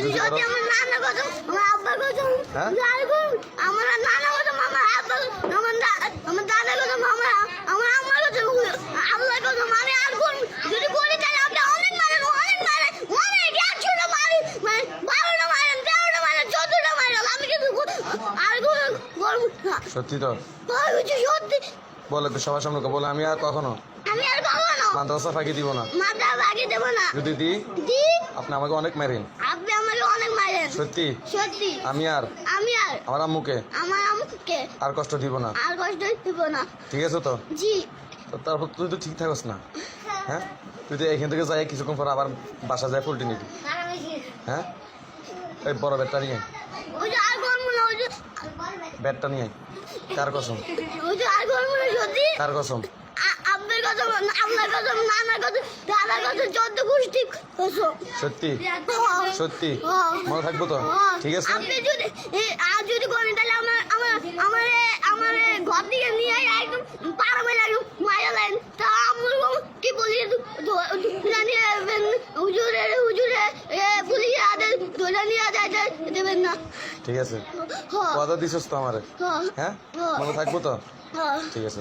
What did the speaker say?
যদি আমার নানা কসম আমার আব্বার কসম আমার নানা কসম আমার আব্বা আমার দাদা কসম আমার আম্মার কসম আল্লাহ কসম আমি আর কোন যদি বলি তাহলে আপনি অনেক মারেন অনেক একশোটা মারি মানে 12টা মারেন 13টা মারেন 14টা মারেন আমি কিন্তু আর কোন বলবো না। সত্যি তো সত্যি বলে তো সবার সামনে বলে আমি আর কখনো মাদ্রাসা ফাঁকি দিব না। দেব না যদি দি আপনি আমাকে অনেক মারেন। আপনি আমাকে অনেক মারেন। সত্যি সত্যি আমি আর আমার আম্মুকে আর কষ্ট দিব না। ঠিক আছে তো? জি। তারপর তুই তো ঠিক থাকস না। হ্যাঁ তুই তো এখান থেকে যাই কিছুক্ষণ পর আবার বাসা যায় পোল্ট্রি নিবি। হ্যাঁ এই বড় ব্যাটটা নিয়ে ব্যাটটা নিয়ে কার কসম কার কসম আপনার কথা আপনার কথা নানার কথা দাদার কথা 14 গোষ্ঠী কসম। সত্যি সত্যি মনে থাকবো তো? ঠিক আছে আপনি যদি যদি করেন তাহলে আমার ঘর থেকে নিয়ে একদম পাড়া মেলে একদম মারা লাইন তা আমার কি বলি জানিয়ে হুজুরে পুলিশে আদের ধরে নিয়ে যাইতে দেবেন না। ঠিক আছে কথা দিছিস তো আমারে? হ্যাঁ মনে থাকবো তো? ঠিক আছে।